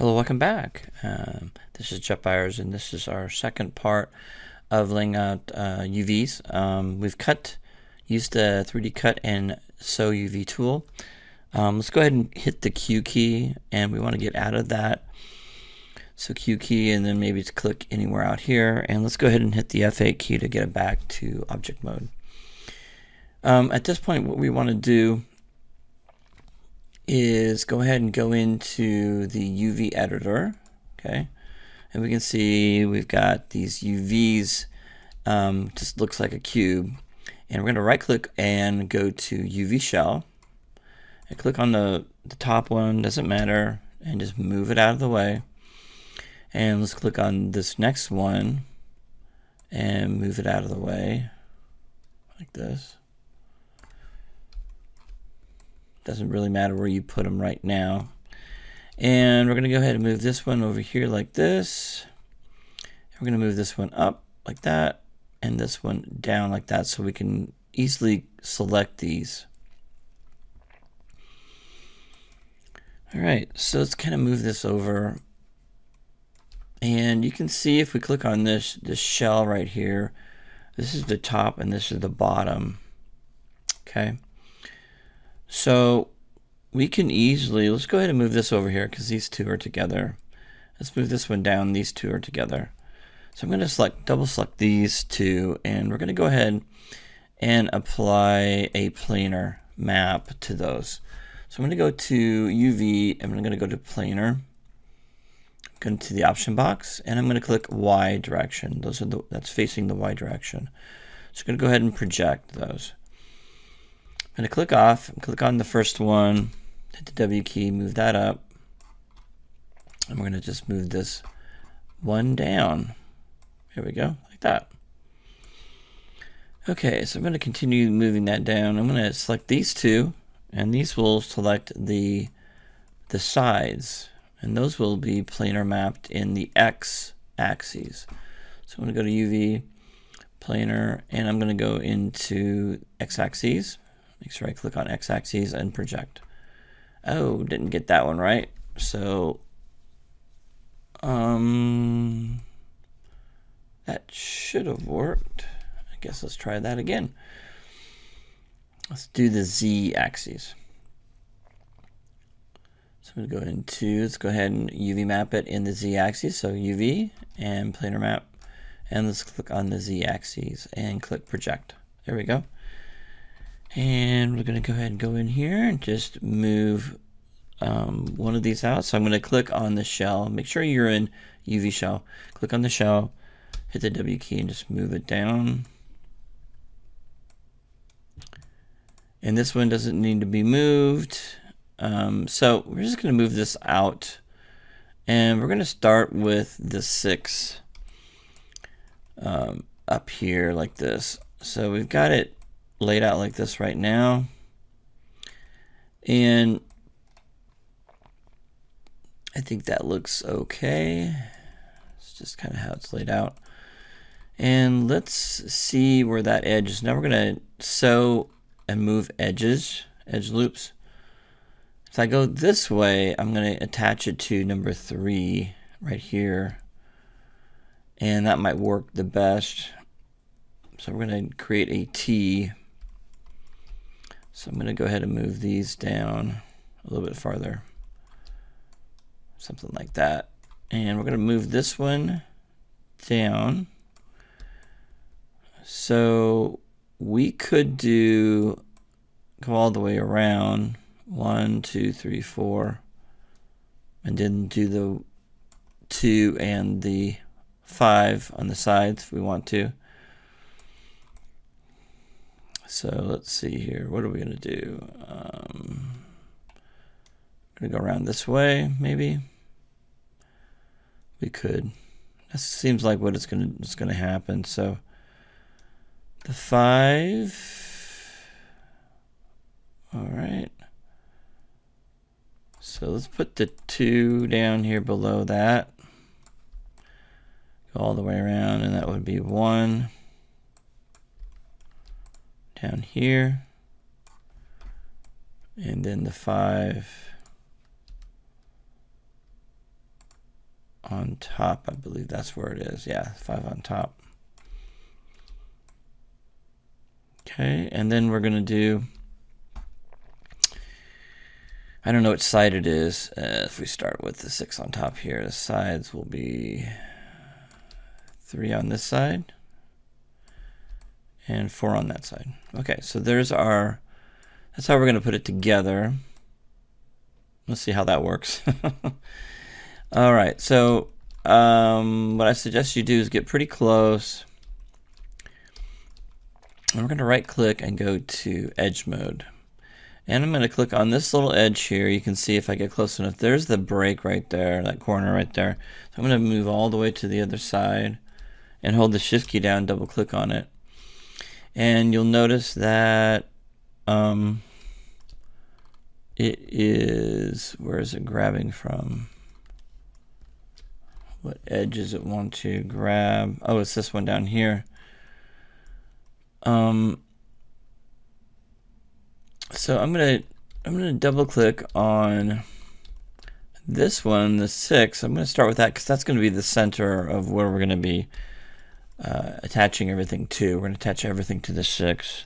Hello, welcome back. This is Jeff Byers, and this is our second part of laying out UVs. We've used the 3D cut and sew UV tool. Let's go ahead and hit the Q key, and we want to get out of that. So Q key, and then maybe click anywhere out here, and let's go ahead and hit the F8 key to get it back to object mode. At this point, what we want to do is go ahead and go into the UV editor, okay? And we can see we've got these UVs, just looks like a cube. And we're gonna right click and go to UV shell. And click on the top one, doesn't matter, and just move it out of the way. And let's click on this next one and move it out of the way, like this. Doesn't really matter where you put them right now. And we're going to go ahead and move this one over here like this. We're going to move this one up like that, and this one down like that, so we can easily select these. All right, so let's kind of move this over. And you can see if we click on this shell right here, this is the top and this is the bottom. Okay. So we can easily, let's go ahead and move this over here because these two are together. Let's move this one down, these two are together. So I'm going to double select these two, and we're going to go ahead and apply a planar map to those. So I'm going to go to UV, and I'm going to go to planar. Go to the option box, and I'm going to click Y direction. That's facing the Y direction. So I'm going to go ahead and project those. I'm going to click off and click on the first one, hit the W key, move that up, and we're going to just move this one down. Here we go, like that. Okay, so I'm going to continue moving that down. I'm going to select these two, and these will select the sides, and those will be planar mapped in the X axes. So I'm going to go to UV, planar, and I'm going to go into X axes. Make sure I click on X axis and project. Oh, didn't get that one right. So that should have worked. I guess let's try that again. Let's do the Z axis. So I'm going to go into, let's go ahead and UV map it in the Z axis. So UV and planar map. And let's click on the Z axis and click project. There we go. And we're going to go ahead and go in here and just move one of these out. So I'm going to click on the shell. Make sure you're in UV shell. Click on the shell, hit the W key, and just move it down. And this one doesn't need to be moved. So we're just going to move this out. And we're going to start with the 6 up here like this. So we've got it laid out like this right now, and I think that looks okay. It's just kind of how it's laid out. And let's see where that edge is. Now we're going to sew and move edge loops. If I go this way, I'm going to attach it to number 3 right here, and that might work the best. So we're going to create a T. So I'm going to go ahead and move these down a little bit farther. Something like that. And we're going to move this one down. So we could go all the way around. 1, 2, 3, 4. And then do the 2 and the 5 on the sides if we want to. So let's see here. What are we going to do? I'm going to go around this way, maybe. We could. That seems like what it's going to happen. So the 5. All right. So let's put the 2 down here below that. Go all the way around, and that would be 1. Down here, and then the 5 on top. I believe that's where it is. Yeah, 5 on top. Okay, and then we're going to do, I don't know which side it is. If we start with the 6 on top here, the sides will be 3 on this side and 4 on that side. Okay, so there's our, that's how we're going to put it together. Let's see how that works. All right, so what I suggest you do is get pretty close. And we're going to right click and go to edge mode. And I'm going to click on this little edge here. You can see if I get close enough, there's the break right there, that corner right there. So I'm going to move all the way to the other side and hold the shift key down, double click on it. And you'll notice that it is, where is it grabbing from? What edge does it want to grab? Oh, it's this one down here. So I'm gonna double click on this one, the 6. I'm gonna start with that because that's gonna be the center of where we're gonna be attaching everything to. We're gonna attach everything to the 6.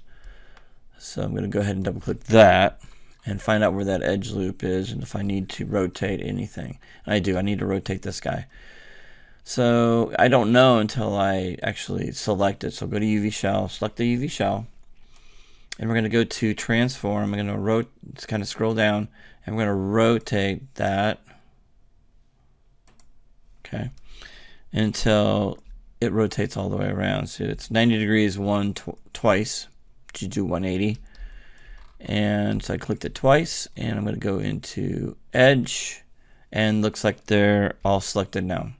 So I'm gonna go ahead and double click that and find out where that edge loop is, and if I need to rotate anything. I do. I need to rotate this guy. So I don't know until I actually select it. So go to UV shell, select the UV shell, and we're going to go to transform. I'm going to just kind of scroll down, and we're going to rotate that, okay, until it rotates all the way around. So it's 90 degrees twice. You do 180. And so I clicked it twice, and I'm going to go into edge, and looks like they're all selected now.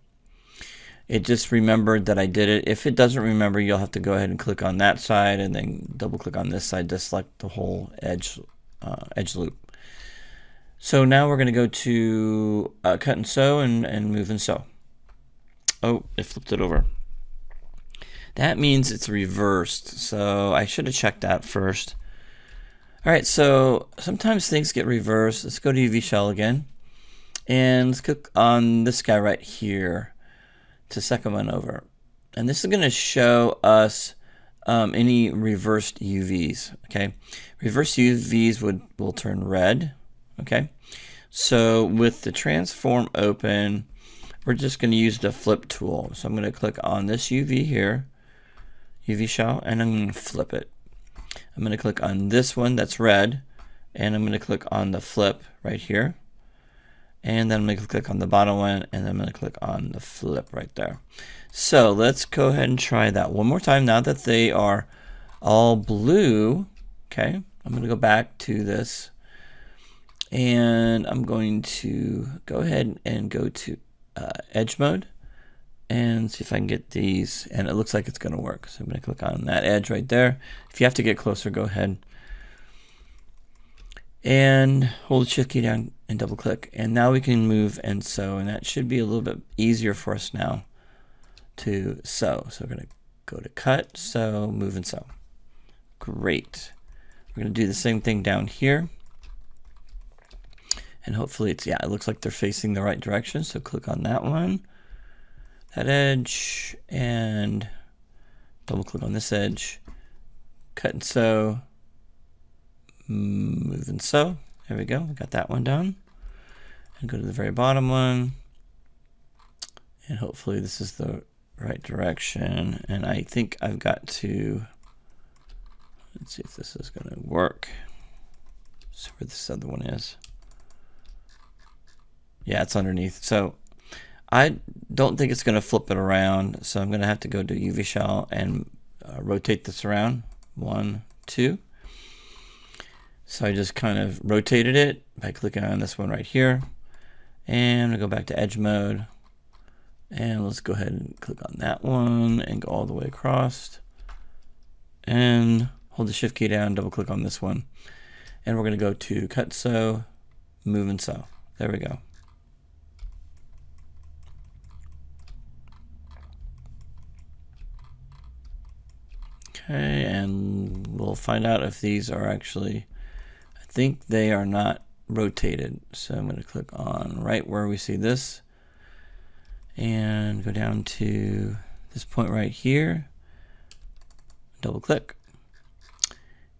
It just remembered that I did it. If it doesn't remember, you'll have to go ahead and click on that side and then double click on this side to select the whole edge loop. So now we're going to go to cut and sew and move and sew. Oh, it flipped it over. That means it's reversed. So I should have checked that first. All right, so sometimes things get reversed. Let's go to UV shell again. And let's click on this guy right here to second one over. And this is going to show us any reversed UVs. Okay, reversed UVs will turn red. Okay, so with the transform open, we're just going to use the flip tool. So I'm going to click on this UV here, UV shell, and I'm going to flip it. I'm going to click on this one that's red, and I'm going to click on the flip right here. And then I'm going to click on the bottom one, and then I'm going to click on the flip right there. So let's go ahead and try that one more time now that they are all blue. Okay, I'm going to go back to this, and I'm going to go ahead and go to edge mode and see if I can get these, and it looks like it's going to work. So I'm going to click on that edge right there. If you have to get closer, go ahead and hold the shift key down and double click, and now we can move and sew, and that should be a little bit easier for us now to sew. So we're going to go to cut, sew, move and sew. Great. We're going to do the same thing down here, and hopefully it's, yeah, it looks like they're facing the right direction. So click on that one, that edge, and double click on this edge, cut and sew, move and sew. There we go. We got that one done. And go to the very bottom one. And hopefully this is the right direction. And I think I've got to, let's see if this is going to work. See where this other one is. Yeah, it's underneath. So I don't think it's going to flip it around. So I'm going to have to go to UV shell and rotate this around. 1, 2. So I just kind of rotated it by clicking on this one right here. And I'll go back to edge mode. And let's go ahead and click on that one and go all the way across. And hold the shift key down, double click on this one. And we're going to go to cut, sew, move and sew. There we go. Okay, and we'll find out if these are actually, I think they are not rotated. So I'm going to click on right where we see this, and go down to this point right here, double click,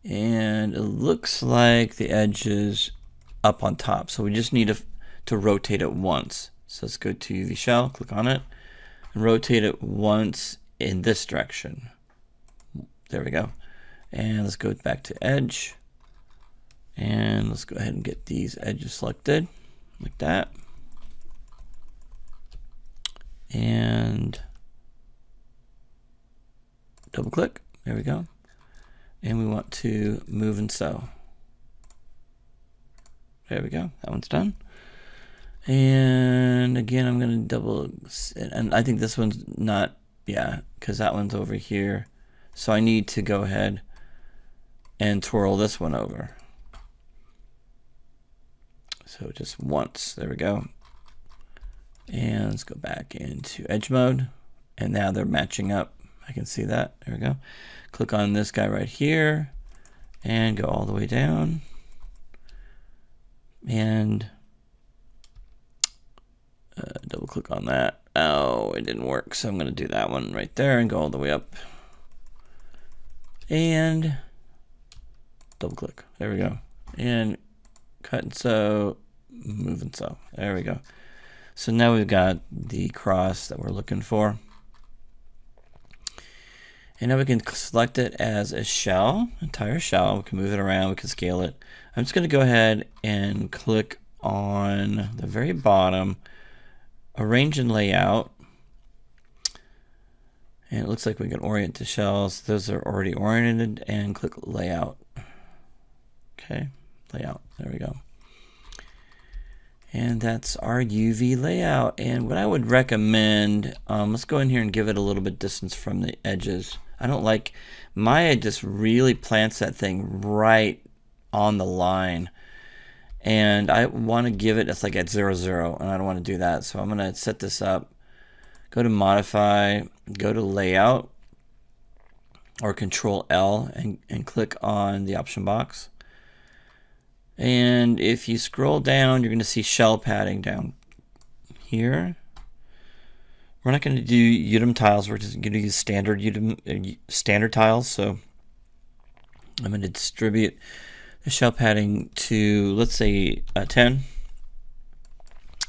and it looks like the edge is up on top, so we just need to rotate it once. So let's go to UV shell, click on it, and rotate it once in this direction. There we go. And let's go back to edge, and let's go ahead and get these edges selected like that. And double click, there we go. And we want to move and sew. There we go, that one's done. And again, I'm gonna double, and I think this one's not, yeah, because that one's over here. So I need to go ahead and twirl this one over. So just once, there we go. And let's go back into edge mode. And now they're matching up. I can see that, there we go. Click on this guy right here and go all the way down. And double click on that. Oh, it didn't work. So I'm going to do that one right there and go all the way up. And double click. There we go. And cut and sew, move and sew. There we go. So now we've got the cross that we're looking for. And now we can select it as a shell, entire shell. We can move it around, we can scale it. I'm just going to go ahead and click on the very bottom, arrange and layout. And it looks like we can orient the shells. Those are already oriented, and click layout. Okay, layout, there we go. And that's our UV layout. And what I would recommend, let's go in here and give it a little bit distance from the edges. I don't like, Maya just really plants that thing right on the line. And I want to give it, it's like at 0, 0, and I don't want to do that. So I'm going to set this up, go to modify, go to layout, or Control L, and click on the option box. And if you scroll down, you're going to see shell padding down here. We're not going to do UDIM tiles. We're just going to use standard UDIM, standard tiles. So I'm going to distribute the shell padding to, let's say, 10,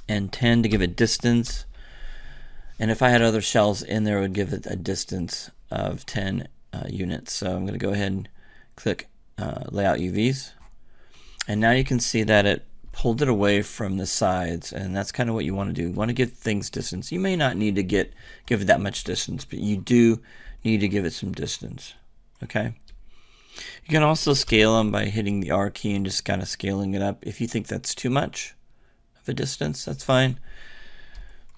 and 10 to give it distance. And if I had other shells in there, it would give it a distance of 10 units. So I'm going to go ahead and click Layout UVs. And now you can see that it pulled it away from the sides, and that's kind of what you want to do. You want to give things distance. You may not need to give it that much distance, but you do need to give it some distance. Okay. You can also scale them by hitting the R key and just kind of scaling it up. If you think that's too much of a distance, that's fine.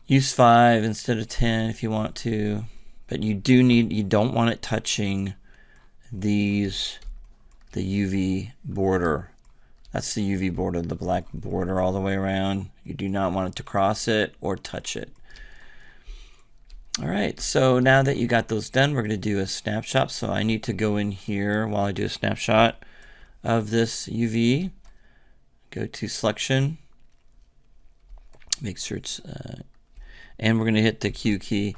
Use 5 instead of 10 if you want to, but you don't want it touching the UV border. That's the UV border, the black border all the way around. You do not want it to cross it or touch it. All right, so now that you got those done, we're going to do a snapshot. So I need to go in here while I do a snapshot of this UV. Go to selection. Make sure it's, and we're going to hit the Q key.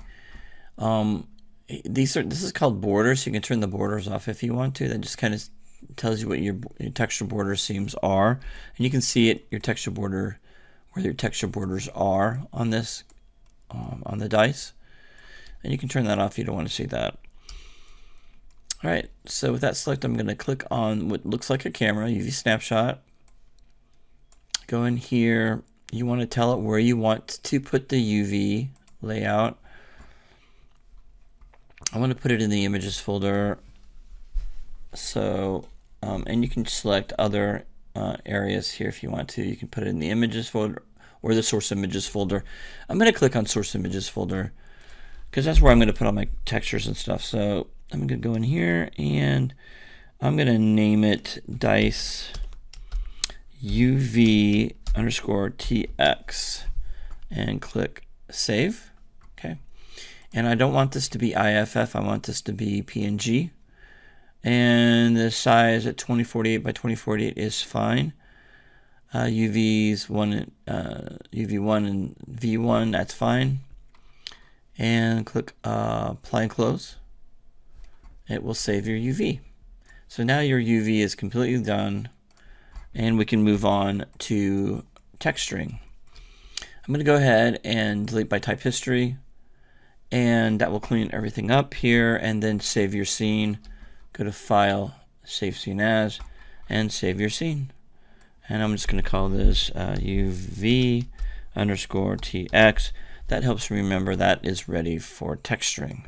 This is called borders. You can turn the borders off if you want to. That just kind of tells you what your texture border seams are, and you can see it, your texture border, where your texture borders are on this, on the dice, and you can turn that off if you don't want to see that. All right, so with that select, I'm going to click on what looks like a camera, UV snapshot. Go in here. You want to tell it where you want to put the UV layout. I want to put it in the images folder. So, and you can select other areas here if you want to. You can put it in the images folder or the source images folder. I'm going to click on source images folder because that's where I'm going to put all my textures and stuff. So I'm going to go in here and I'm going to name it dice UV underscore TX and click save. Okay. And I don't want this to be IFF. I want this to be PNG. And the size at 2048 by 2048 is fine. UV1 and V1, that's fine. and click apply and close. It will save your UV. So now your UV is completely done, and we can move on to texturing. I'm going to go ahead and delete by type history, and that will clean everything up here, and then save your scene. Go to File, Save Scene As, and save your scene. And I'm just going to call this UV_TX. That helps remember that is ready for texturing.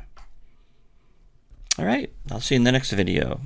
All right, I'll see you in the next video.